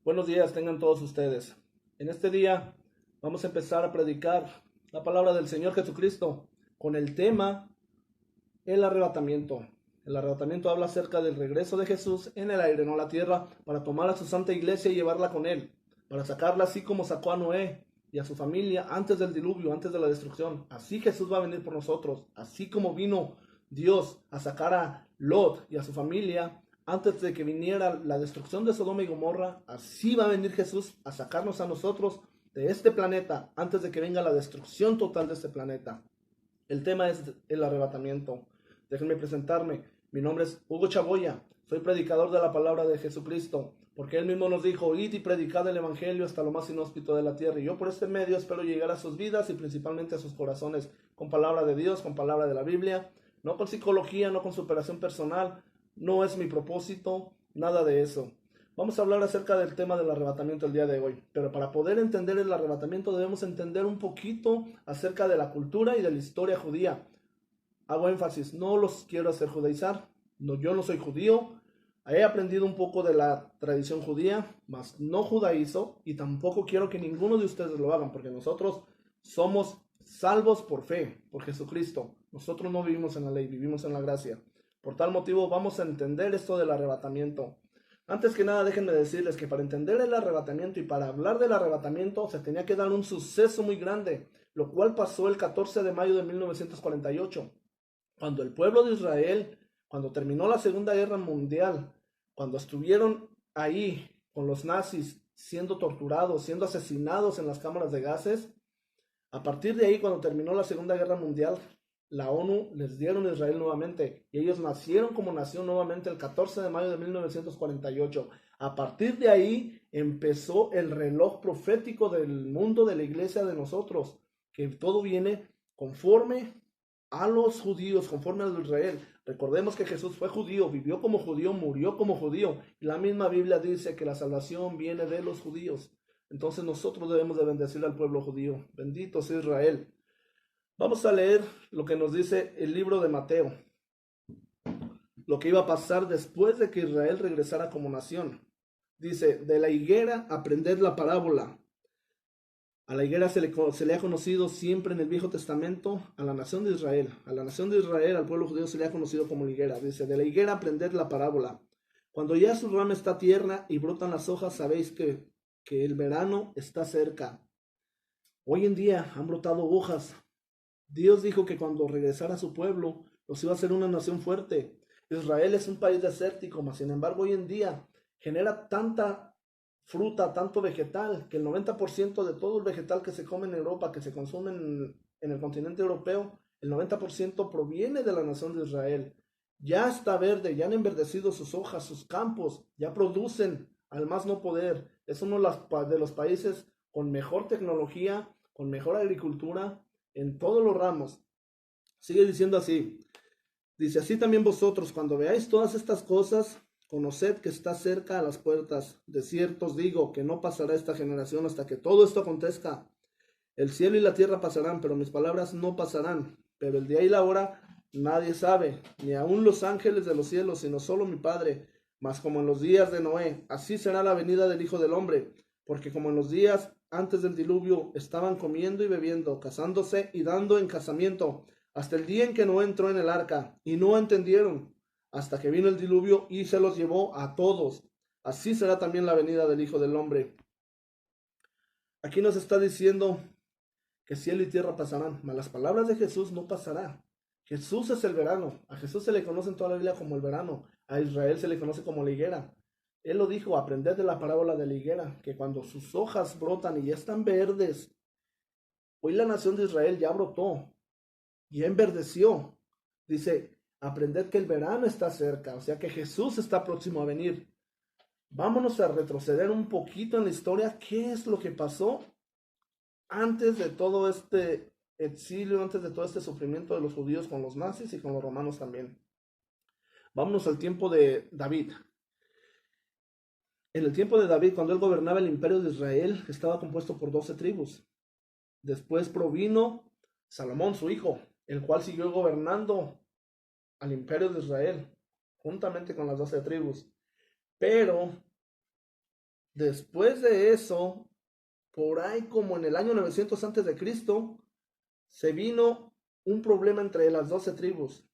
Buenos días, tengan todos ustedes. En este día vamos a empezar a predicar la palabra del Señor Jesucristo con el tema el arrebatamiento. El arrebatamiento habla acerca del regreso de Jesús en el aire, no a la tierra, para tomar a su santa iglesia y llevarla con él, para sacarla así como sacó a Noé y a su familia antes del diluvio, antes de la destrucción. Así Jesús va a venir por nosotros, así como vino Dios a sacar a Lot y a su familia antes de que viniera la destrucción de Sodoma y Gomorra, así va a venir Jesús a sacarnos a nosotros de este planeta antes de que venga la destrucción total de este planeta. El tema es el arrebatamiento. Déjenme presentarme. Mi nombre es Hugo Chaboya. Soy predicador de la palabra de Jesucristo, porque Él mismo nos dijo, id y predicad el Evangelio hasta lo más inhóspito de la tierra. Y yo por este medio espero llegar a sus vidas y principalmente a sus corazones, con palabra de Dios, con palabra de la Biblia, no con psicología, no con superación personal. No es mi propósito, nada de eso. Vamos a hablar acerca del tema del arrebatamiento el día de hoy, pero para poder entender el arrebatamiento debemos entender un poquito acerca de la cultura y de la historia judía. Hago énfasis, no los quiero hacer judaizar, no, yo no soy judío, he aprendido un poco de la tradición judía, mas no judaizo y tampoco quiero que ninguno de ustedes lo hagan, porque nosotros somos salvos por fe, por Jesucristo. Nosotros no vivimos en la ley, vivimos en la gracia. Por tal motivo vamos a entender esto del arrebatamiento. Antes que nada, déjenme decirles que para entender el arrebatamiento y para hablar del arrebatamiento se tenía que dar un suceso muy grande, lo cual pasó el 14 de mayo de 1948, cuando el pueblo de Israel, cuando terminó la Segunda Guerra Mundial, cuando estuvieron ahí con los nazis siendo torturados, siendo asesinados en las cámaras de gases, a partir de ahí, cuando terminó la Segunda Guerra Mundial, la ONU les dieron a Israel nuevamente y ellos nacieron como nación nuevamente el 14 de mayo de 1948. A partir de ahí empezó el reloj profético del mundo de la iglesia de nosotros, que todo viene conforme a los judíos, conforme a Israel. Recordemos que Jesús fue judío, vivió como judío, murió como judío. Y la misma Biblia dice que la salvación viene de los judíos. Entonces nosotros debemos de bendecir al pueblo judío. Bendito sea Israel. Vamos a leer lo que nos dice el libro de Mateo, lo que iba a pasar después de que Israel regresara como nación. Dice, de la higuera aprended la parábola. A la higuera se le ha conocido siempre en el Viejo Testamento a la nación de Israel. A la nación de Israel, al pueblo judío, se le ha conocido como la higuera. Dice, de la higuera aprended la parábola. Cuando ya su rama está tierna y brotan las hojas, sabéis que el verano está cerca. Hoy en día han brotado hojas. Dios dijo que cuando regresara a su pueblo, los iba a hacer una nación fuerte. Israel es un país desértico, mas sin embargo hoy en día genera tanta fruta, tanto vegetal, que el 90% de todo el vegetal que se come en Europa, que se consume en el continente europeo, el 90% proviene de la nación de Israel. Ya está verde, ya han enverdecido sus hojas, sus campos, ya producen al más no poder. Es uno de los países con mejor tecnología, con mejor agricultura en todos los ramos. Sigue diciendo así. Dice, así también vosotros, cuando veáis todas estas cosas, conoced que está cerca a las puertas. De cierto os digo que no pasará esta generación hasta que todo esto acontezca. El cielo y la tierra pasarán, pero mis palabras no pasarán. Pero el día y la hora nadie sabe, ni aun los ángeles de los cielos, sino solo mi Padre. Mas como en los días de Noé, así será la venida del Hijo del Hombre. Porque como en los días antes del diluvio estaban comiendo y bebiendo, casándose y dando en casamiento, hasta el día en que Noé entró en el arca, y no entendieron, hasta que vino el diluvio y se los llevó a todos. Así será también la venida del Hijo del Hombre. Aquí nos está diciendo que cielo y tierra pasarán, mas las palabras de Jesús no pasará. Jesús es el verano. A Jesús se le conoce en toda la Biblia como el verano. A Israel se le conoce como la higuera. Él lo dijo, aprended de la parábola de la higuera, que cuando sus hojas brotan y ya están verdes, hoy la nación de Israel ya brotó, ya enverdeció. Dice, aprended que el verano está cerca, o sea que Jesús está próximo a venir. Vámonos a retroceder un poquito en la historia. ¿Qué es lo que pasó antes de todo este exilio, antes de todo este sufrimiento de los judíos con los nazis y con los romanos también? Vámonos al tiempo de David. En el tiempo de David, cuando él gobernaba el imperio de Israel, estaba compuesto por 12 tribus. Después provino Salomón, su hijo, el cual siguió gobernando al imperio de Israel, juntamente con las 12 tribus. Pero Después de eso, por ahí como en el año 900 antes de Cristo, se vino un problema entre las 12 tribus.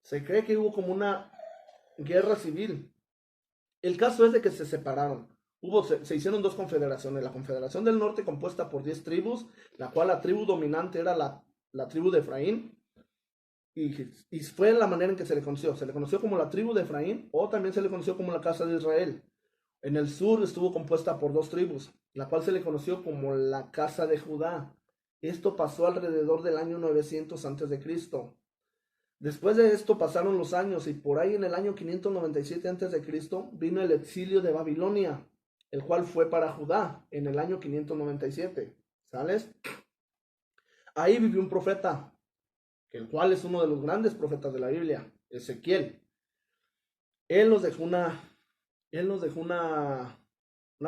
Se cree que hubo como una guerra civil. El caso es de que se separaron. Se hicieron dos confederaciones. La Confederación del Norte, compuesta por 10 tribus, la cual la tribu dominante era la tribu de Efraín. Y fue la manera en que se le conoció. Se le conoció como la tribu de Efraín, o también se le conoció como la casa de Israel. En el sur estuvo compuesta por dos tribus, la cual se le conoció como la casa de Judá. Esto pasó alrededor del año 900 antes de Cristo. Después de esto pasaron los años y por ahí en el año 597 antes de Cristo vino el exilio de Babilonia, el cual fue para Judá en el año 597. ¿Sales? Ahí vivió un profeta, el cual es uno de los grandes profetas de la Biblia, Ezequiel. Él nos dejó una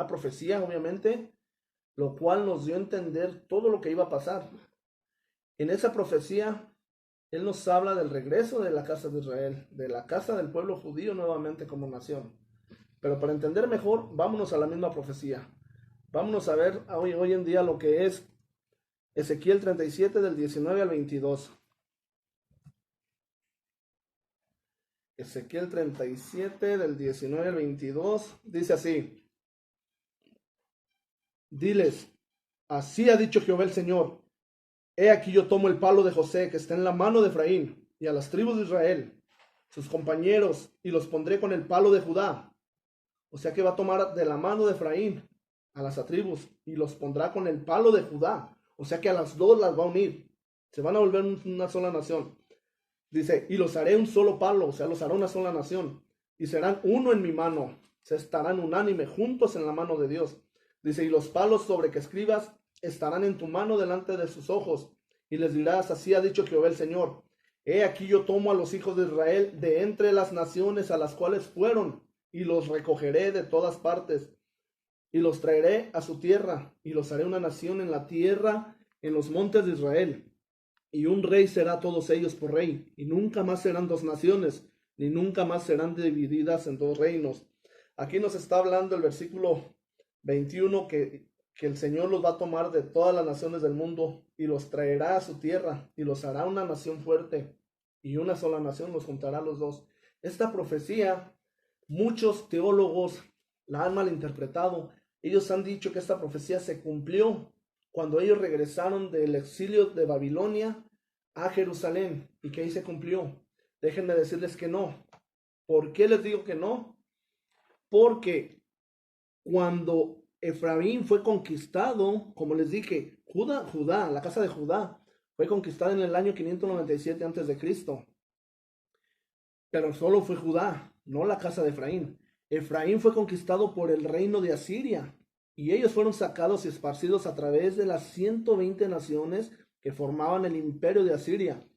profecía, obviamente, lo cual nos dio a entender todo lo que iba a pasar. En esa profecía, él nos habla del regreso de la casa de Israel, de la casa del pueblo judío nuevamente como nación. Pero para entender mejor, vámonos a la misma profecía. Vámonos a ver hoy en día lo que es Ezequiel 37 del 19 al 22. Ezequiel 37 del 19 al 22 dice así: Diles, así ha dicho Jehová el Señor, he aquí yo tomo el palo de José que está en la mano de Efraín y a las tribus de Israel, sus compañeros, y los pondré con el palo de Judá. O sea que va a tomar de la mano de Efraín a las tribus y los pondrá con el palo de Judá. O sea que a las dos las va a unir. Se van a volver una sola nación. Dice, y los haré un solo palo, o sea, los hará una sola nación. Y serán uno en mi mano. Se estarán unánime juntos en la mano de Dios. Dice, y los palos sobre que escribas estarán en tu mano delante de sus ojos. Y les dirás, así ha dicho Jehová el Señor. He aquí yo tomo a los hijos de Israel de entre las naciones a las cuales fueron, y los recogeré de todas partes, y los traeré a su tierra, y los haré una nación en la tierra, en los montes de Israel. Y un rey será todos ellos por rey, y nunca más serán dos naciones, ni nunca más serán divididas en dos reinos. Aquí nos está hablando el versículo 21 que el Señor los va a tomar de todas las naciones del mundo y los traerá a su tierra y los hará una nación fuerte, y una sola nación los juntará a los dos. Esta profecía, muchos teólogos la han malinterpretado. Ellos han dicho que esta profecía se cumplió cuando ellos regresaron del exilio de Babilonia a Jerusalén y que ahí se cumplió. Déjenme decirles que no. ¿Por qué les digo que no? Porque cuando Efraín fue conquistado, como les dije, Judá, la casa de Judá, fue conquistada en el año 597 antes de Cristo. Pero solo fue Judá, no la casa de Efraín. Efraín fue conquistado por el reino de Asiria y ellos fueron sacados y esparcidos a través de las 120 naciones que formaban el imperio de Asiria.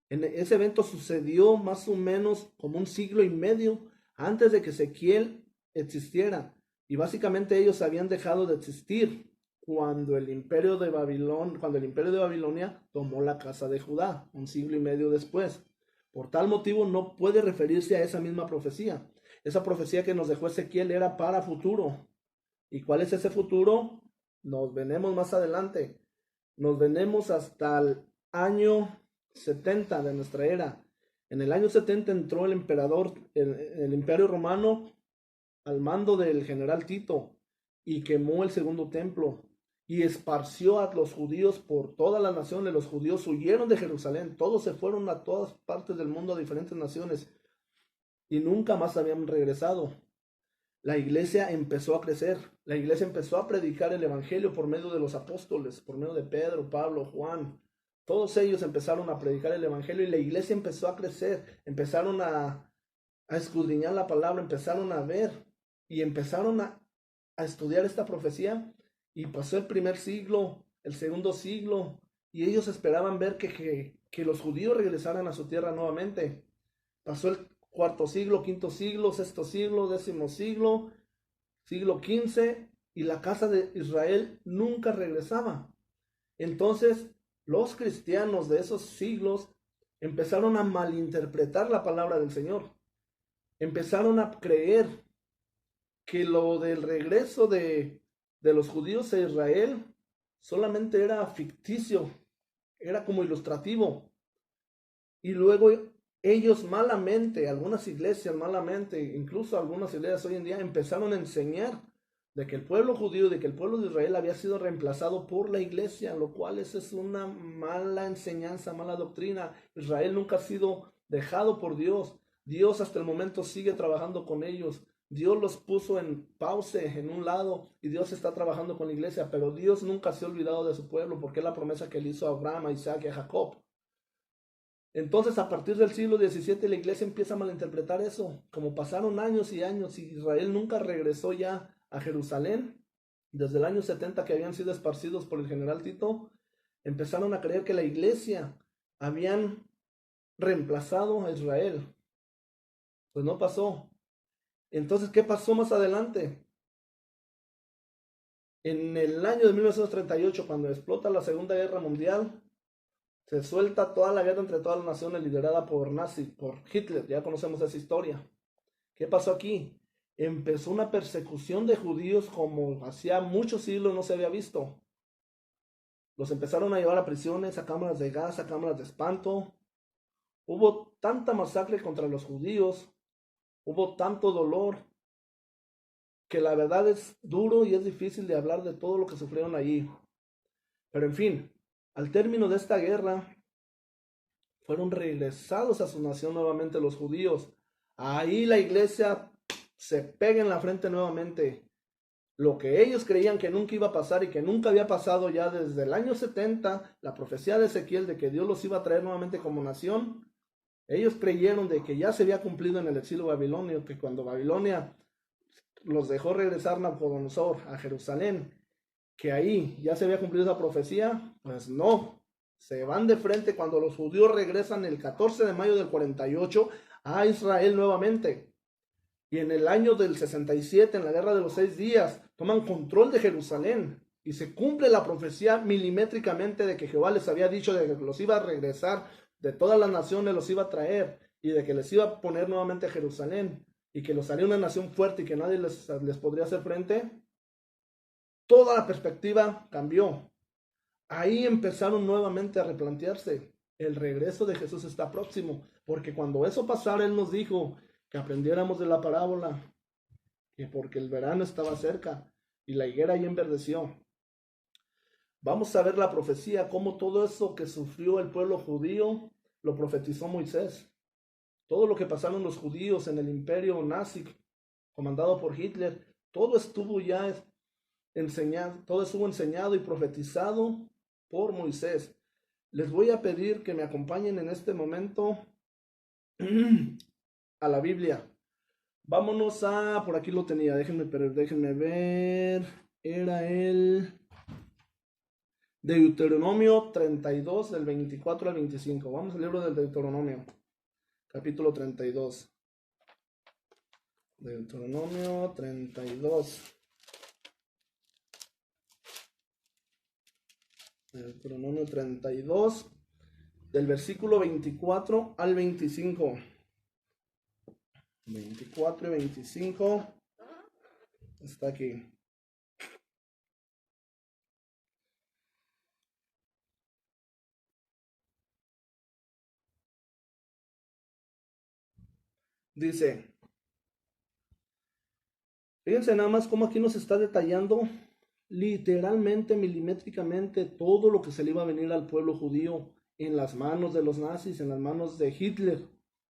Ese evento sucedió más o menos como un siglo y medio antes de que Ezequiel existiera. Y básicamente ellos habían dejado de existir cuando el imperio de Babilonia tomó la casa de Judá, un siglo y medio después. Por tal motivo no puede referirse a esa misma profecía. Esa profecía que nos dejó Ezequiel era para futuro. ¿Y cuál es ese futuro? Nos veremos más adelante. Nos veremos hasta el año 70 de nuestra era. En el año 70 entró el emperador, el imperio romano, al mando del general Tito, y quemó el segundo templo y esparció a los judíos por todas las naciones. Los judíos huyeron de Jerusalén, todos se fueron a todas partes del mundo, a diferentes naciones, y nunca más habían regresado. La iglesia empezó a crecer, la iglesia empezó a predicar el evangelio por medio de los apóstoles, por medio de Pedro, Pablo, Juan. Todos ellos empezaron a predicar el evangelio y la iglesia empezó a crecer, empezaron a escudriñar la palabra, empezaron a ver y empezaron a estudiar esta profecía. Y pasó el primer siglo, el segundo siglo, y ellos esperaban ver que los judíos regresaran a su tierra nuevamente. Pasó el cuarto siglo, quinto siglo, sexto siglo, décimo siglo, siglo XV, y la casa de Israel nunca regresaba. Entonces, los cristianos de esos siglos empezaron a malinterpretar la palabra del Señor. Empezaron a creer que lo del regreso de los judíos a Israel solamente era ficticio, era como ilustrativo. Y luego ellos malamente, algunas iglesias malamente, incluso algunas iglesias hoy en día empezaron a enseñar de que el pueblo judío, de que el pueblo de Israel había sido reemplazado por la iglesia, lo cual esa es una mala enseñanza, mala doctrina. Israel nunca ha sido dejado por Dios. Dios hasta el momento sigue trabajando con ellos. Dios los puso en pausa en un lado y Dios está trabajando con la iglesia, pero Dios nunca se ha olvidado de su pueblo porque es la promesa que le hizo a Abraham, a Isaac y a Jacob. Entonces, a partir del siglo XVII, la iglesia empieza a malinterpretar eso. Como pasaron años y años y Israel nunca regresó ya a Jerusalén, desde el año 70 que habían sido esparcidos por el general Tito, empezaron a creer que la iglesia habían reemplazado a Israel. Pues no pasó. Entonces, ¿qué pasó más adelante? En el año de 1938, cuando explota la Segunda Guerra Mundial, se suelta toda la guerra entre todas las naciones liderada por por Hitler, ya conocemos esa historia. ¿Qué pasó aquí? Empezó una persecución de judíos como hacía muchos siglos no se había visto. Los empezaron a llevar a prisiones, a cámaras de gas, a cámaras de espanto. Hubo tanta masacre contra los judíos, hubo tanto dolor, que la verdad es duro y es difícil de hablar de todo lo que sufrieron allí. Pero en fin, al término de esta guerra, fueron regresados a su nación nuevamente los judíos. Ahí la iglesia se pega en la frente nuevamente. Lo que ellos creían que nunca iba a pasar y que nunca había pasado ya desde el año 70, la profecía de Ezequiel de que Dios los iba a traer nuevamente como nación, ellos creyeron de que ya se había cumplido en el exilio babilonio, que cuando Babilonia los dejó regresar Nabucodonosor a Jerusalén, que ahí ya se había cumplido esa profecía, pues no, se van de frente cuando los judíos regresan el 14 de mayo del 48 a Israel nuevamente. Y en el año del 67, en la guerra de los 6 días, toman control de Jerusalén y se cumple la profecía milimétricamente de que Jehová les había dicho de que los iba a regresar de todas las naciones, los iba a traer y de que les iba a poner nuevamente a Jerusalén y que los haría una nación fuerte y que nadie les podría hacer frente. Toda la perspectiva cambió. Ahí empezaron nuevamente a replantearse. El regreso de Jesús está próximo, porque cuando eso pasara, Él nos dijo que aprendiéramos de la parábola, que porque el verano estaba cerca y la higuera ya enverdeció. Vamos a ver la profecía, cómo todo eso que sufrió el pueblo judío lo profetizó Moisés. Todo lo que pasaron los judíos en el imperio nazi, comandado por Hitler, todo estuvo ya enseñado, todo estuvo enseñado y profetizado por Moisés. Les voy a pedir que me acompañen en este momento a la Biblia. Vámonos a, por aquí lo tenía, déjenme ver, era el Deuteronomio 32, del 24 al 25. Vamos al libro del Deuteronomio, capítulo 32. Deuteronomio 32. Deuteronomio 32, del versículo 24 al 25. 24 y 25 está aquí. Dice, fíjense nada más cómo aquí nos está detallando literalmente, milimétricamente, todo lo que se le iba a venir al pueblo judío en las manos de los nazis, en las manos de Hitler.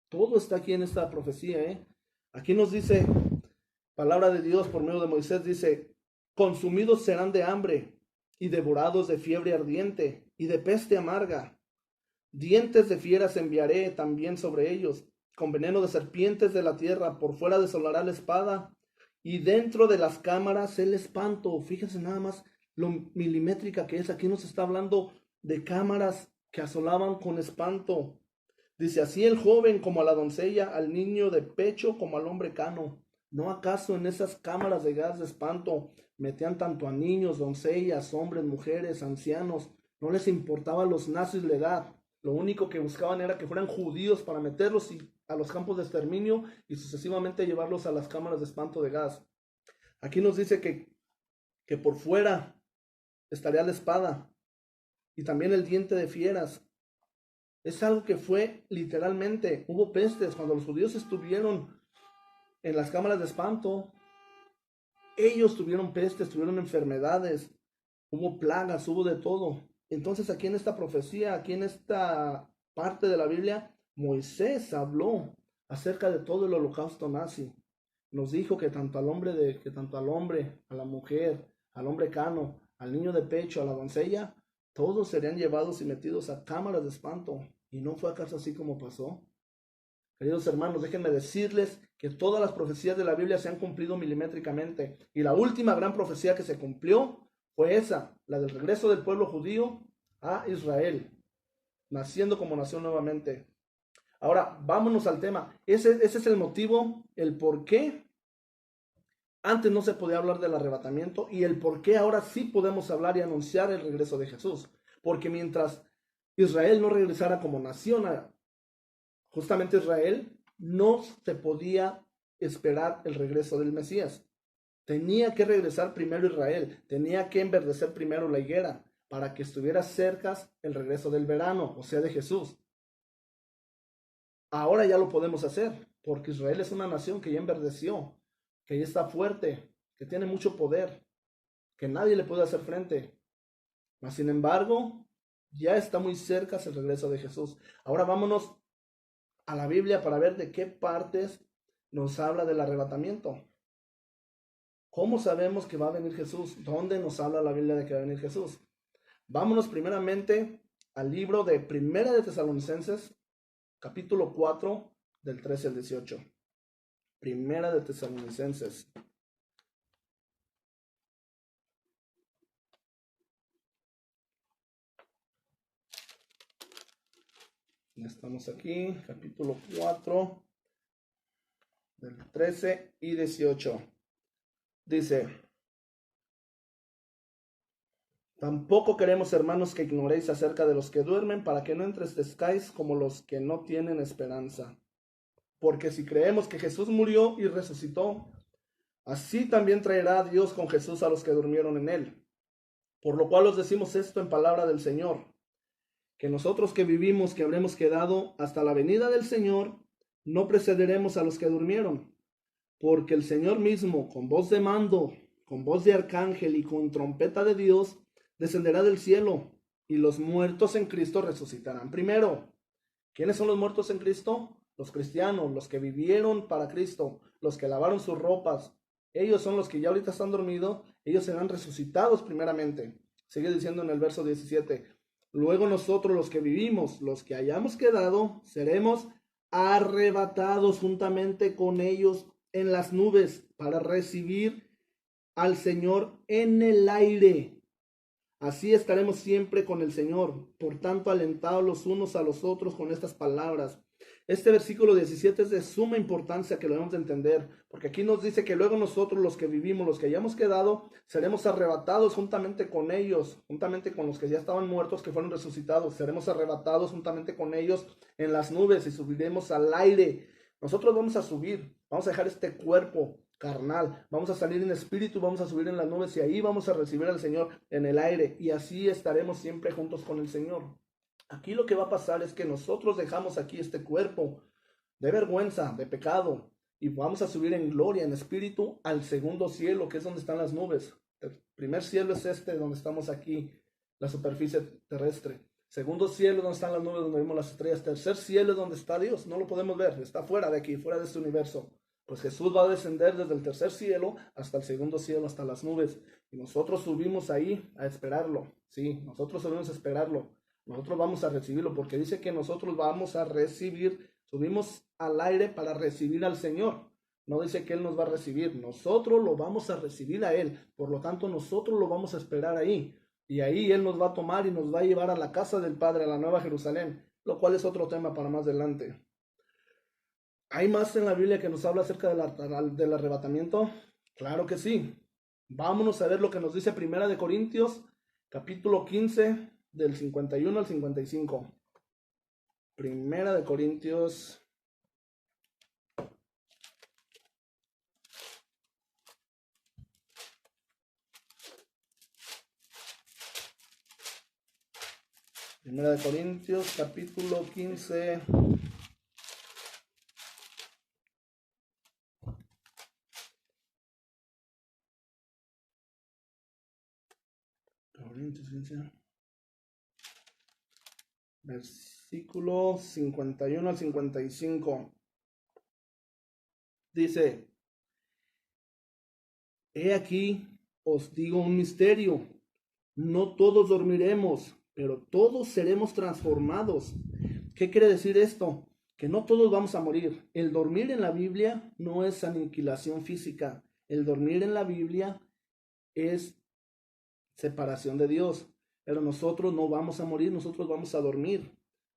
Todo está aquí en esta profecía, ¿eh? Aquí nos dice, palabra de Dios por medio de Moisés, dice, consumidos serán de hambre y devorados de fiebre ardiente y de peste amarga. Dientes de fieras enviaré también sobre ellos, con veneno de serpientes de la tierra, por fuera desolará la espada, y dentro de las cámaras el espanto. Fíjense nada más lo milimétrica que es. Aquí nos está hablando de cámaras que asolaban con espanto. Dice, así el joven como a la doncella, al niño de pecho como al hombre cano. ¿No acaso en esas cámaras de gas de espanto metían tanto a niños, doncellas, hombres, mujeres, ancianos? No les importaba a los nazis la edad. Lo único que buscaban era que fueran judíos para meterlos a los campos de exterminio y sucesivamente llevarlos a las cámaras de espanto de gas. Aquí nos dice que por fuera estaría la espada y también el diente de fieras. Es algo que fue literalmente, hubo pestes cuando los judíos estuvieron en las cámaras de espanto. Ellos tuvieron pestes, tuvieron enfermedades, hubo plagas, hubo de todo. Entonces aquí en esta profecía, aquí en esta parte de la Biblia, Moisés habló acerca de todo el holocausto nazi. Nos dijo que tanto al hombre, a la mujer, al hombre cano, al niño de pecho, a la doncella, todos serían llevados y metidos a cámaras de espanto. ¿Y no fue acaso así como pasó? Queridos hermanos, déjenme decirles que todas las profecías de la Biblia se han cumplido milimétricamente. Y la última gran profecía que se cumplió fue esa, la del regreso del pueblo judío a Israel, naciendo como nación nuevamente. Ahora, vámonos al tema. Ese es el motivo, el por qué antes no se podía hablar del arrebatamiento y el por qué ahora sí podemos hablar y anunciar el regreso de Jesús. Porque mientras Israel no regresara como nación justamente Israel, no se podía esperar el regreso del Mesías. Tenía que regresar primero Israel, tenía que enverdecer primero la higuera para que estuviera cerca el regreso del verano, o sea, de Jesús. Ahora ya lo podemos hacer, porque Israel es una nación que ya enverdeció, que ya está fuerte, que tiene mucho poder, que nadie le puede hacer frente. Mas, sin embargo, ya está muy cerca el regreso de Jesús. Ahora vámonos a la Biblia para ver de qué partes nos habla del arrebatamiento. ¿Cómo sabemos que va a venir Jesús? ¿Dónde nos habla la Biblia de que va a venir Jesús? Vámonos primeramente al libro de Primera de Tesalonicenses, capítulo 4, del 13 al 18. Primera de Tesalonicenses. Ya estamos aquí, capítulo 4, del 13 y 18. Dice: tampoco queremos, hermanos, que ignoréis acerca de los que duermen, para que no entristezcáis como los que no tienen esperanza. Porque si creemos que Jesús murió y resucitó, así también traerá Dios con Jesús a los que durmieron en él. Por lo cual os decimos esto en palabra del Señor, que nosotros que vivimos, que habremos quedado hasta la venida del Señor, no precederemos a los que durmieron. Porque el Señor mismo, con voz de mando, con voz de arcángel y con trompeta de Dios, descenderá del cielo, y los muertos en Cristo resucitarán primero. ¿Quiénes son los muertos en Cristo? Los cristianos, los que vivieron para Cristo, los que lavaron sus ropas. Ellos son los que ya ahorita están dormidos, ellos serán resucitados primeramente. Sigue diciendo en el verso 17. Luego nosotros los que vivimos, los que hayamos quedado, seremos arrebatados juntamente con ellos en las nubes para recibir al Señor en el aire. Así estaremos siempre con el Señor. Por tanto, alentados los unos a los otros con estas palabras. Este versículo 17 es de suma importancia que lo debemos de entender, porque aquí nos dice que luego nosotros los que vivimos, los que hayamos quedado, seremos arrebatados juntamente con ellos, juntamente con los que ya estaban muertos, que fueron resucitados, seremos arrebatados juntamente con ellos en las nubes y subiremos al aire. Nosotros vamos a subir, vamos a dejar este cuerpo carnal, vamos a salir en espíritu, vamos a subir en las nubes y ahí vamos a recibir al Señor en el aire y así estaremos siempre juntos con el Señor. Aquí lo que va a pasar es que nosotros dejamos aquí este cuerpo de vergüenza, de pecado, y vamos a subir en gloria, en espíritu, al segundo cielo, que es donde están las nubes. El primer cielo es este, donde estamos aquí, la superficie terrestre. Segundo cielo, donde están las nubes, donde vemos las estrellas. Tercer cielo es donde está Dios, no lo podemos ver, está fuera de aquí, fuera de este universo. Pues Jesús va a descender desde el tercer cielo hasta el segundo cielo, hasta las nubes. Y nosotros subimos ahí a esperarlo. Sí, nosotros subimos a esperarlo. Nosotros vamos a recibirlo porque dice que nosotros vamos a recibir, subimos al aire para recibir al Señor. No dice que Él nos va a recibir, nosotros lo vamos a recibir a Él. Por lo tanto, nosotros lo vamos a esperar ahí. Y ahí Él nos va a tomar y nos va a llevar a la casa del Padre, a la Nueva Jerusalén, lo cual es otro tema para más adelante. ¿Hay más en la Biblia que nos habla acerca del arrebatamiento? Claro que sí. Vámonos a ver lo que nos dice Primera de Corintios, capítulo 15, del 51 al 55. Primera de Corintios. Primera de Corintios, capítulo 15. Corintios 15. Versículo 51 al 55. Dice: He aquí, os digo un misterio. No todos dormiremos, pero todos seremos transformados. ¿Qué quiere decir esto? Que no todos vamos a morir. El dormir en la Biblia no es aniquilación física. El dormir en la Biblia es separación de Dios. Pero nosotros no vamos a morir, nosotros vamos a dormir.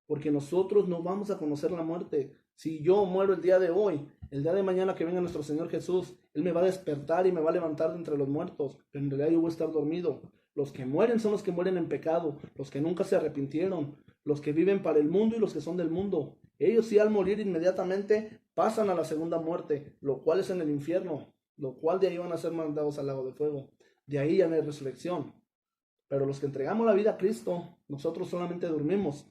Porque nosotros no vamos a conocer la muerte. Si yo muero el día de hoy, el día de mañana que venga nuestro Señor Jesús, Él me va a despertar y me va a levantar de entre los muertos. Pero en realidad yo voy a estar dormido. Los que mueren son los que mueren en pecado, los que nunca se arrepintieron, los que viven para el mundo y los que son del mundo. Ellos sí al morir inmediatamente pasan a la segunda muerte, lo cual es en el infierno, lo cual de ahí van a ser mandados al lago de fuego. De ahí ya no hay resurrección. Pero los que entregamos la vida a Cristo, nosotros solamente dormimos.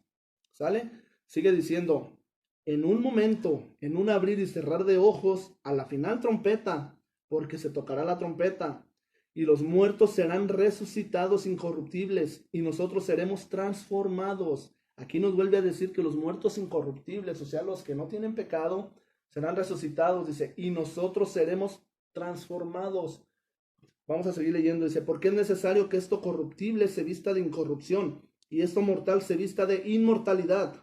¿Sale? Sigue diciendo: en un momento, en un abrir y cerrar de ojos, a la final trompeta, porque se tocará la trompeta, y los muertos serán resucitados incorruptibles, y nosotros seremos transformados. Aquí nos vuelve a decir que los muertos incorruptibles, o sea, los que no tienen pecado, serán resucitados, dice, y nosotros seremos transformados. Vamos a seguir leyendo, dice, porque es necesario que esto corruptible se vista de incorrupción, y esto mortal se vista de inmortalidad.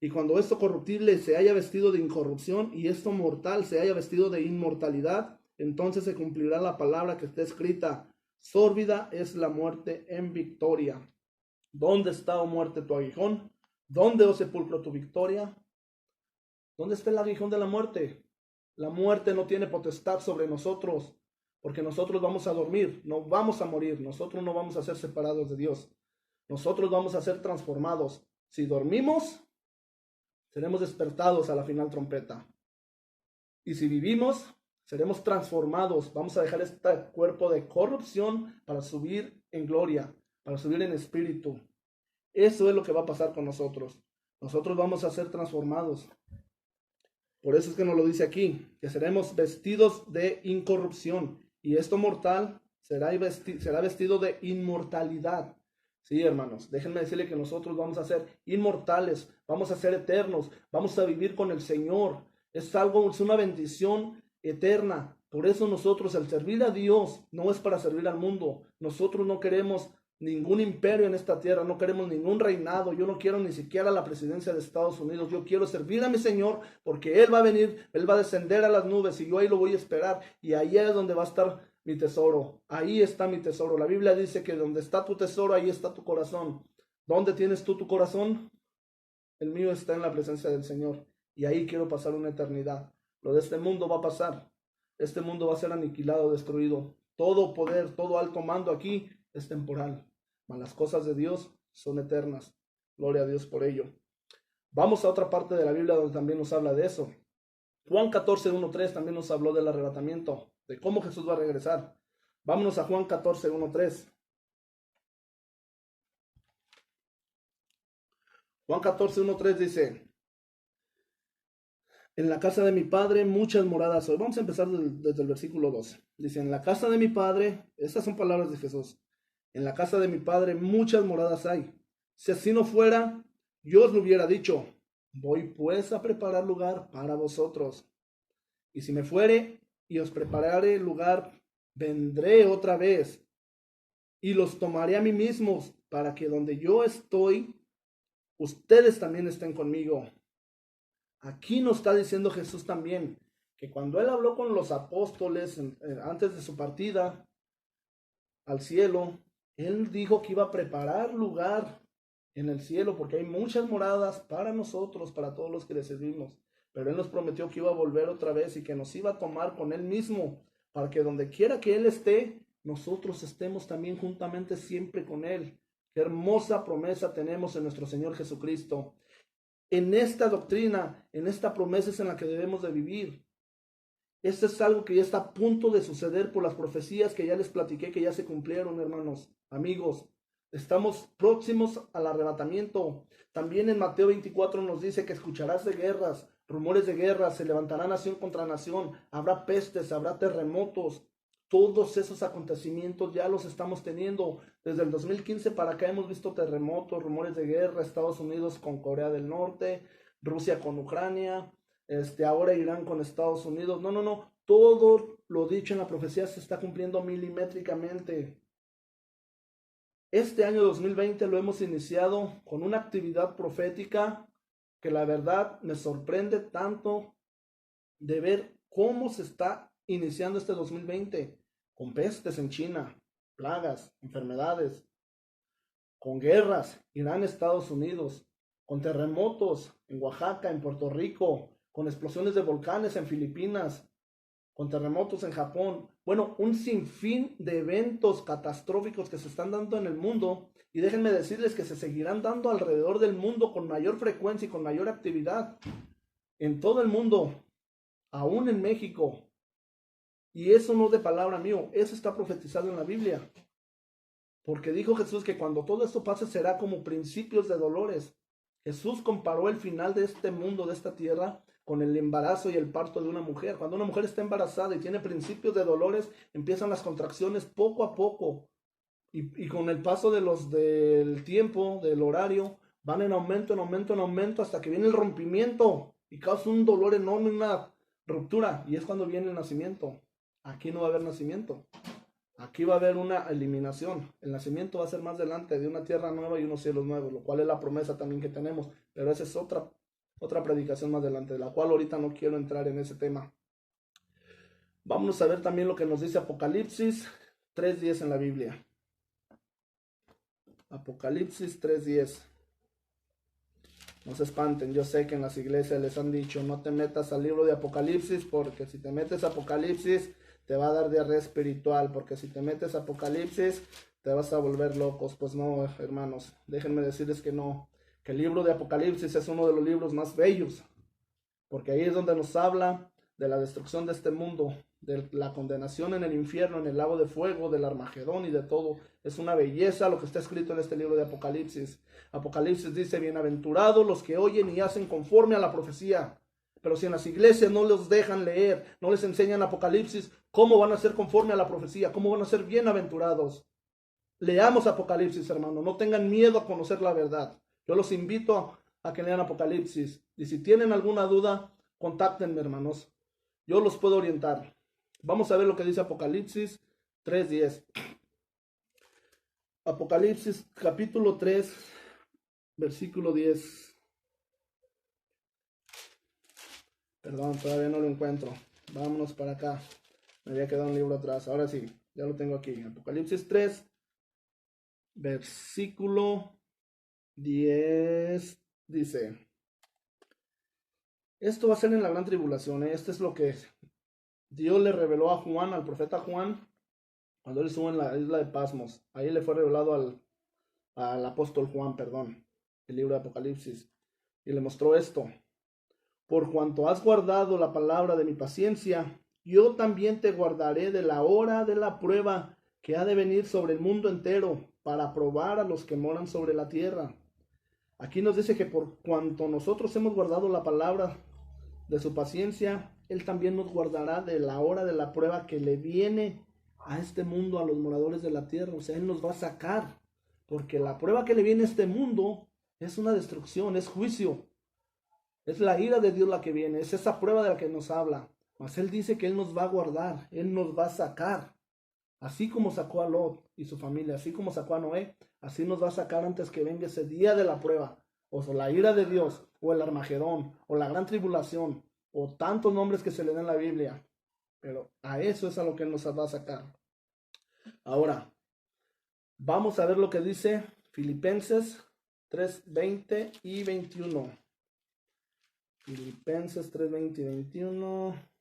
Y cuando esto corruptible se haya vestido de incorrupción, y esto mortal se haya vestido de inmortalidad, entonces se cumplirá la palabra que está escrita: sórbida es la muerte en victoria. ¿Dónde está, oh muerte, tu aguijón? ¿Dónde, oh sepulcro, tu victoria? ¿Dónde está el aguijón de la muerte? La muerte no tiene potestad sobre nosotros, porque nosotros vamos a dormir, no vamos a morir, nosotros no vamos a ser separados de Dios, nosotros vamos a ser transformados. Si dormimos, seremos despertados a la final trompeta. Y si vivimos, seremos transformados. Vamos a dejar este cuerpo de corrupción para subir en gloria, para subir en espíritu. Eso es lo que va a pasar con nosotros. Nosotros vamos a ser transformados. Por eso es que nos lo dice aquí, que seremos vestidos de incorrupción. Y esto mortal será vestido de inmortalidad. Sí, hermanos, déjenme decirle que nosotros vamos a ser inmortales, vamos a ser eternos, vamos a vivir con el Señor. Es una bendición eterna. Por eso nosotros, el servir a Dios, no es para servir al mundo. Nosotros no queremos ningún imperio en esta tierra, no queremos ningún reinado. Yo no quiero ni siquiera la presidencia de Estados Unidos. Yo quiero servir a mi Señor, porque Él va a venir, Él va a descender a las nubes y yo ahí lo voy a esperar. Y ahí es donde va a estar mi tesoro. Ahí está mi tesoro. La Biblia dice que donde está tu tesoro, ahí está tu corazón. ¿Dónde tienes tú tu corazón? El mío está en la presencia del Señor. Y ahí quiero pasar una eternidad. Lo de este mundo va a pasar. Este mundo va a ser aniquilado, destruido. Todo poder, todo alto mando aquí es temporal. Mas las cosas de Dios son eternas. Gloria a Dios por ello. Vamos a otra parte de la Biblia donde también nos habla de eso. Juan 14, 1, 3 también nos habló del arrebatamiento, de cómo Jesús va a regresar. Vámonos a Juan 14, 1, 3. Juan 14, 1, 3 dice: en la casa de mi padre muchas moradas hay. Vamos a empezar desde el versículo 2. Dice: en la casa de mi padre, estas son palabras de Jesús, en la casa de mi padre muchas moradas hay. Si así no fuera, yo os lo hubiera dicho. Voy pues a preparar lugar para vosotros. Y si me fuere y os prepararé lugar, vendré otra vez y los tomaré a mí mismos, para que donde yo estoy, ustedes también estén conmigo. Aquí nos está diciendo Jesús también que cuando Él habló con los apóstoles antes de su partida al cielo, Él dijo que iba a preparar lugar en el cielo, porque hay muchas moradas para nosotros, para todos los que le servimos. Pero Él nos prometió que iba a volver otra vez y que nos iba a tomar con Él mismo, para que donde quiera que Él esté, nosotros estemos también juntamente siempre con Él. Qué hermosa promesa tenemos en nuestro Señor Jesucristo. En esta doctrina, en esta promesa es en la que debemos de vivir. Esto es algo que ya está a punto de suceder por las profecías que ya les platiqué, que ya se cumplieron, hermanos, amigos. Estamos próximos al arrebatamiento. También en Mateo 24 nos dice que escucharás de guerras, rumores de guerras, se levantará nación contra nación, habrá pestes, habrá terremotos. Todos esos acontecimientos ya los estamos teniendo. Desde el 2015 para acá hemos visto terremotos, rumores de guerra, Estados Unidos con Corea del Norte, Rusia con Ucrania, ahora Irán con Estados Unidos. No, no, no. Todo lo dicho en la profecía se está cumpliendo milimétricamente. Este año 2020 lo hemos iniciado con una actividad profética que la verdad me sorprende tanto de ver cómo se está iniciando este 2020 con pestes en China, plagas, enfermedades, con guerras, Irán, Estados Unidos, con terremotos en Oaxaca, en Puerto Rico, con explosiones de volcanes en Filipinas, con terremotos en Japón. Bueno, un sinfín de eventos catastróficos que se están dando en el mundo y déjenme decirles que se seguirán dando alrededor del mundo con mayor frecuencia y con mayor actividad en todo el mundo, aún en México. Y eso no es de palabra mío, eso está profetizado en la Biblia. Porque dijo Jesús que cuando todo esto pase será como principios de dolores. Jesús comparó el final de este mundo, de esta tierra, con el embarazo y el parto de una mujer. Cuando una mujer está embarazada y tiene principios de dolores, empiezan las contracciones poco a poco. Y con el paso del tiempo, del horario, van en aumento, en aumento, en aumento, hasta que viene el rompimiento y causa un dolor enorme, una ruptura. Y es cuando viene el nacimiento. Aquí no va a haber nacimiento. Aquí va a haber una eliminación. El nacimiento va a ser más adelante de una tierra nueva y unos cielos nuevos, lo cual es la promesa también que tenemos. Pero esa es otra predicación más adelante, de la cual ahorita no quiero entrar en ese tema. Vamos a ver también lo que nos dice Apocalipsis 3:10 en la Biblia. Apocalipsis 3:10. No se espanten, yo sé que en las iglesias les han dicho, no te metas al libro de Apocalipsis, porque si te metes a Apocalipsis te va a dar diarrea espiritual, porque si te metes a Apocalipsis te vas a volver locos. Pues no, hermanos, déjenme decirles que no, que el libro de Apocalipsis es uno de los libros más bellos, porque ahí es donde nos habla de la destrucción de este mundo, de la condenación en el infierno, en el lago de fuego, del Armagedón y de todo. Es una belleza lo que está escrito en este libro de Apocalipsis. Apocalipsis dice, bienaventurados los que oyen y hacen conforme a la profecía. Pero si en las iglesias no los dejan leer, no les enseñan Apocalipsis, ¿cómo van a ser conforme a la profecía? ¿Cómo van a ser bienaventurados? Leamos Apocalipsis, hermano. No tengan miedo a conocer la verdad. Yo los invito a que lean Apocalipsis. Y si tienen alguna duda, contáctenme, hermanos. Yo los puedo orientar. Vamos a ver lo que dice Apocalipsis 3:10. Apocalipsis capítulo 3, versículo 10. Perdón, todavía no lo encuentro. Vámonos para acá. Me había quedado un libro atrás. Ahora sí, ya lo tengo aquí. Apocalipsis 3, versículo 10 dice, esto va a ser en la gran tribulación, ¿eh? Este es lo que Dios le reveló a Juan, al profeta Juan, cuando él estuvo en la isla de Pasmos. Ahí le fue revelado al apóstol Juan, perdón, el libro de Apocalipsis, y le mostró esto. Por cuanto has guardado la palabra de mi paciencia, yo también te guardaré de la hora de la prueba que ha de venir sobre el mundo entero, para probar a los que moran sobre la tierra. Aquí nos dice que por cuanto nosotros hemos guardado la palabra de su paciencia, Él también nos guardará de la hora de la prueba que le viene a este mundo, a los moradores de la tierra. O sea, Él nos va a sacar, porque la prueba que le viene a este mundo es una destrucción, es juicio. Es la ira de Dios la que viene, es esa prueba de la que nos habla. Mas Él dice que Él nos va a guardar, Él nos va a sacar. Así como sacó a Lot y su familia, así como sacó a Noé, así nos va a sacar antes que venga ese día de la prueba, o la ira de Dios, o el Armagedón, o la gran tribulación, o tantos nombres que se le dan en la Biblia. Pero a eso es a lo que nos va a sacar. Ahora, vamos a ver lo que dice Filipenses 3:20 y 21. Filipenses 3:20 y 21.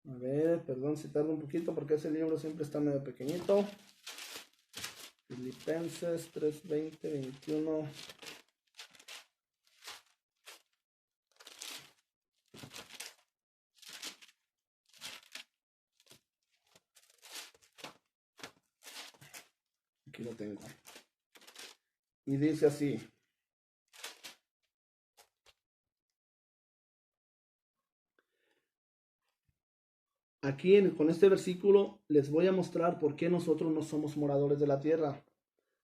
A ver, perdón si tardo un poquito porque ese libro siempre está medio pequeñito. Filipenses 3:20, 21. Aquí lo tengo. y dice así. Aquí con este versículo les voy a mostrar por qué nosotros no somos moradores de la tierra.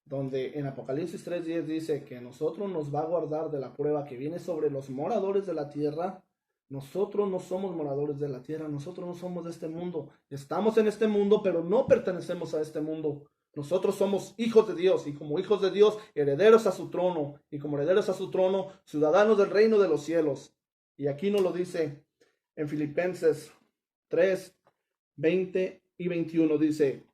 Donde en Apocalipsis 3:10 dice que nosotros nos va a guardar de la prueba que viene sobre los moradores de la tierra. Nosotros no somos moradores de la tierra, nosotros no somos de este mundo. Estamos en este mundo, pero no pertenecemos a este mundo. Nosotros somos hijos de Dios y como hijos de Dios, herederos a su trono y como herederos a su trono, ciudadanos del reino de los cielos. Y aquí nos lo dice en Filipenses 3:20 y 21 dice: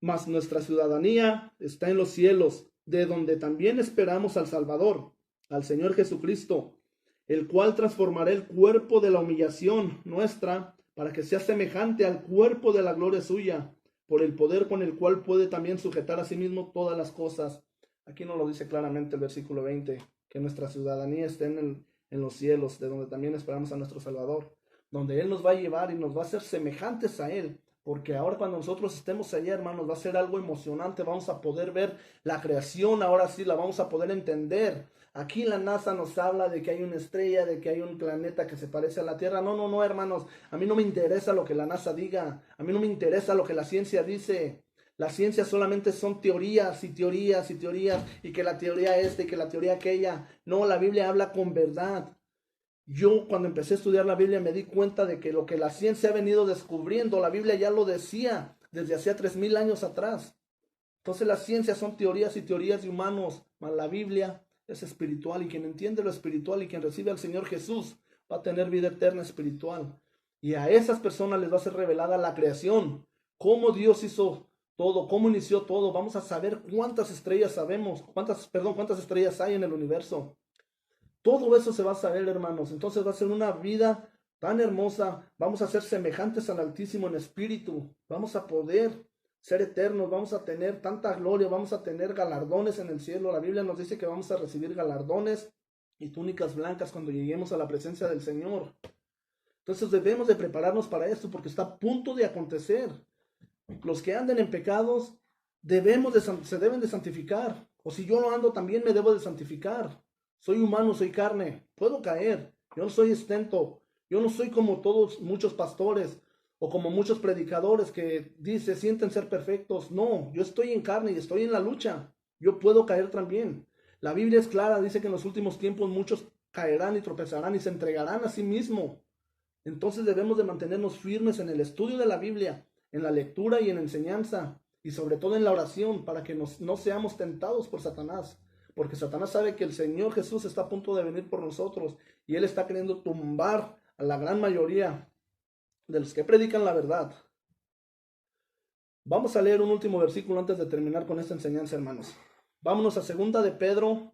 mas nuestra ciudadanía está en los cielos, de donde también esperamos al Salvador, al Señor Jesucristo, el cual transformará el cuerpo de la humillación nuestra para que sea semejante al cuerpo de la gloria suya, por el poder con el cual puede también sujetar a sí mismo todas las cosas. Aquí nos lo dice claramente el versículo 20, que nuestra ciudadanía esté en los cielos, de donde también esperamos a nuestro Salvador, donde Él nos va a llevar y nos va a hacer semejantes a Él. Porque ahora cuando nosotros estemos allá, hermanos, va a ser algo emocionante. Vamos a poder ver la creación, ahora sí la vamos a poder entender. Aquí la NASA nos habla de que hay una estrella, de que hay un planeta que se parece a la Tierra. No, no, no, hermanos. A mí no me interesa lo que la NASA diga. A mí no me interesa lo que la ciencia dice. La ciencia solamente son teorías y teorías y teorías. Y que la teoría esta y que la teoría aquella. No, la Biblia habla con verdad. Yo cuando empecé a estudiar la Biblia me di cuenta de que lo que la ciencia ha venido descubriendo, la Biblia ya lo decía desde hacía 3000 años atrás. Entonces las ciencias son teorías y teorías de humanos, mas la Biblia es espiritual y quien entiende lo espiritual y quien recibe al Señor Jesús va a tener vida eterna espiritual. Y a esas personas les va a ser revelada la creación, cómo Dios hizo todo, cómo inició todo. Vamos a saber cuántas estrellas cuántas estrellas hay en el universo. Todo eso se va a saber, hermanos. Entonces va a ser una vida tan hermosa. Vamos a ser semejantes al Altísimo en espíritu. Vamos a poder ser eternos. Vamos a tener tanta gloria. Vamos a tener galardones en el cielo. La Biblia nos dice que vamos a recibir galardones y túnicas blancas cuando lleguemos a la presencia del Señor. Entonces debemos de prepararnos para esto porque está a punto de acontecer. Los que anden en pecados se deben de santificar. O si yo lo ando, también me debo de santificar. Soy humano, soy carne, puedo caer. Yo no soy exento. Yo no soy como muchos pastores o como muchos predicadores que sienten ser perfectos. No, yo estoy en carne y estoy en la lucha. Yo puedo caer también. La Biblia es clara, dice que en los últimos tiempos muchos caerán y tropezarán y se entregarán a sí mismo. Entonces debemos de mantenernos firmes en el estudio de la Biblia, en la lectura y en la enseñanza, y sobre todo en la oración, para que no seamos tentados por Satanás. Porque Satanás sabe que el Señor Jesús está a punto de venir por nosotros y Él está queriendo tumbar a la gran mayoría de los que predican la verdad. Vamos a leer un último versículo antes de terminar con esta enseñanza, hermanos. Vámonos a 2 de Pedro,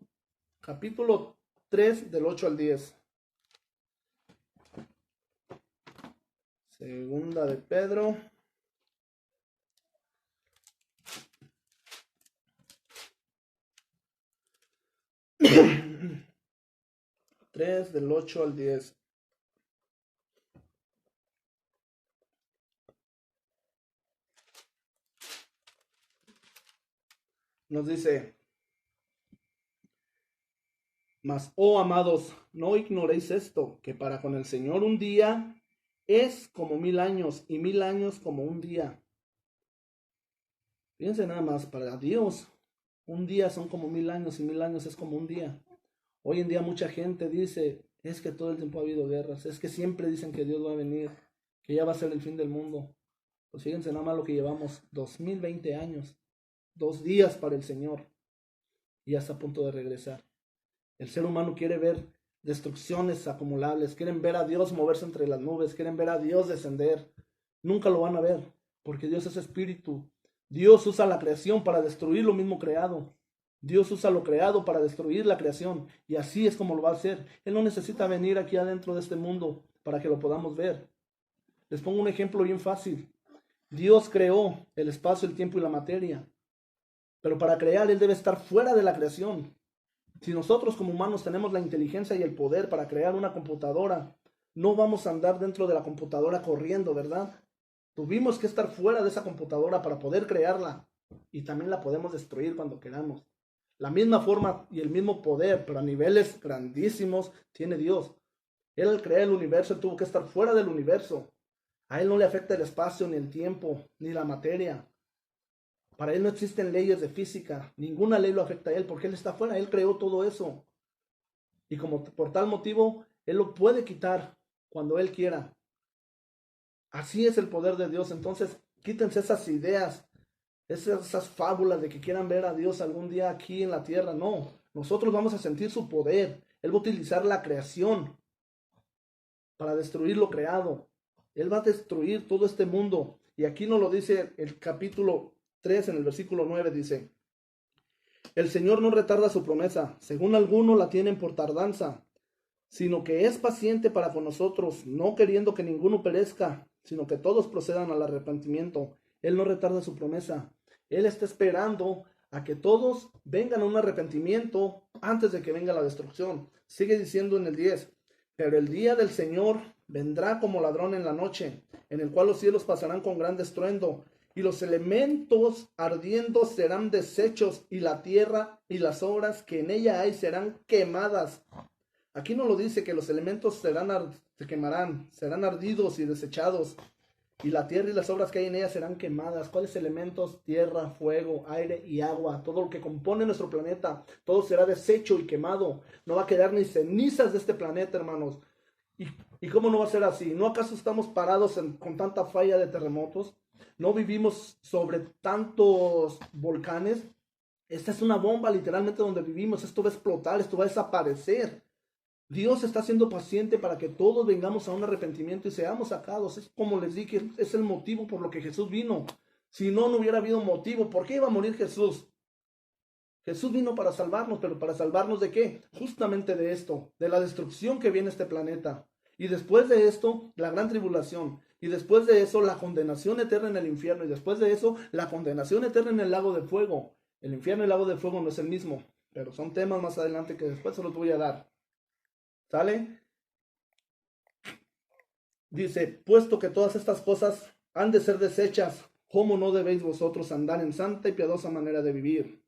capítulo 3, del 8 al 10. 2 de Pedro. Del 8 al 10. Nos dice: mas, oh amados, no ignoréis esto, que para con el Señor un día es como 1000 años, y 1000 años como un día. Fíjense nada más, para Dios, un día son como 1000 años, y 1000 años es como un día. Hoy en día mucha gente dice, es que todo el tiempo ha habido guerras, es que siempre dicen que Dios va a venir, que ya va a ser el fin del mundo. Pues fíjense nada más lo que llevamos, 2020 años, 2 días para el Señor, y ya está a punto de regresar. El ser humano quiere ver destrucciones acumulables, quieren ver a Dios moverse entre las nubes, quieren ver a Dios descender. Nunca lo van a ver, porque Dios es espíritu. Dios usa la creación para destruir lo mismo creado. Dios usa lo creado para destruir la creación, y así es como lo va a hacer. Él no necesita venir aquí adentro de este mundo para que lo podamos ver. Les pongo un ejemplo bien fácil. Dios creó el espacio, el tiempo y la materia, pero para crear Él debe estar fuera de la creación. Si nosotros como humanos tenemos la inteligencia y el poder para crear una computadora, no vamos a andar dentro de la computadora corriendo, ¿verdad? Tuvimos que estar fuera de esa computadora para poder crearla, y también la podemos destruir cuando queramos. La misma forma y el mismo poder, pero a niveles grandísimos, tiene Dios. Él al crear el universo tuvo que estar fuera del universo. A él no le afecta el espacio, ni el tiempo, ni la materia. Para él no existen leyes de física. Ninguna ley lo afecta a él porque él está fuera. Él creó todo eso. Y como por tal motivo, él lo puede quitar cuando él quiera. Así es el poder de Dios. Entonces, quítense esas ideas, esas fábulas de que quieran ver a Dios algún día aquí en la tierra. No, nosotros vamos a sentir su poder. Él va a utilizar la creación para destruir lo creado. Él va a destruir todo este mundo. Y aquí nos lo dice el capítulo 3 en el versículo 9, dice: el Señor no retarda su promesa, según algunos la tienen por tardanza, sino que es paciente para con nosotros, no queriendo que ninguno perezca, sino que todos procedan al arrepentimiento. Él no retarda su promesa. Él está esperando a que todos vengan a un arrepentimiento antes de que venga la destrucción. Sigue diciendo en el 10: pero el día del Señor vendrá como ladrón en la noche, en el cual los cielos pasarán con gran estruendo, y los elementos ardiendo serán deshechos, y la tierra y las obras que en ella hay serán quemadas. Aquí no lo dice que los elementos se quemarán, serán ardidos y desechados, y la tierra y las obras que hay en ella serán quemadas. ¿Cuáles elementos? Tierra, fuego, aire y agua. Todo lo que compone nuestro planeta, todo será deshecho y quemado. No va a quedar ni cenizas de este planeta, hermanos. ¿Y cómo no va a ser así? ¿No acaso estamos parados con tanta falla de terremotos? ¿No vivimos sobre tantos volcanes? Esta es una bomba literalmente donde vivimos. Esto va a explotar, esto va a desaparecer. Dios está siendo paciente para que todos vengamos a un arrepentimiento y seamos sacados. Es como les dije, es el motivo por lo que Jesús vino. Si no, no hubiera habido motivo. ¿Por qué iba a morir Jesús? Jesús vino para salvarnos, pero ¿para salvarnos de qué? Justamente de esto, de la destrucción que viene a este planeta. Y después de esto, la gran tribulación. Y después de eso, la condenación eterna en el infierno. Y después de eso, la condenación eterna en el lago de fuego. El infierno y el lago de fuego no es el mismo, pero son temas más adelante que después se los voy a dar. ¿Sale? Dice: puesto que todas estas cosas han de ser deshechas, ¿cómo no debéis vosotros andar en santa y piadosa manera de vivir?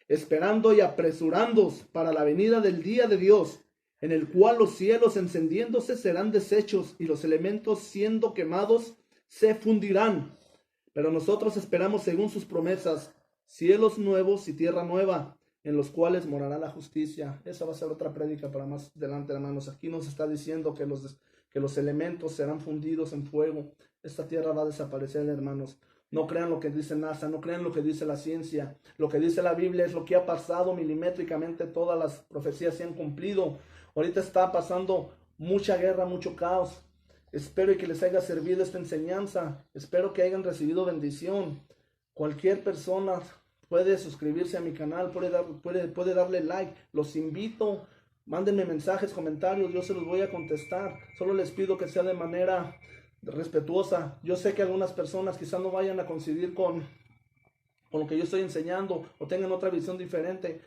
Esperando y apresurándoos para la venida del día de Dios, en el cual los cielos encendiéndose serán deshechos y los elementos siendo quemados se fundirán. Pero nosotros esperamos según sus promesas, cielos nuevos y tierra nueva, en los cuales morará la justicia. Esa va a ser otra prédica para más adelante, hermanos. Aquí nos está diciendo que los elementos serán fundidos en fuego. Esta tierra va a desaparecer, hermanos. No crean lo que dice NASA, no crean lo que dice la ciencia. Lo que dice la Biblia es lo que ha pasado milimétricamente. Todas las profecías se han cumplido. Ahorita está pasando mucha guerra, mucho caos. Espero que les haya servido esta enseñanza. Espero que hayan recibido bendición. Cualquier persona puede suscribirse a mi canal, puede darle like. Los invito, mándenme mensajes, comentarios, yo se los voy a contestar. Solo les pido que sea de manera respetuosa. Yo sé que algunas personas quizás no vayan a coincidir con lo que yo estoy enseñando o tengan otra visión diferente,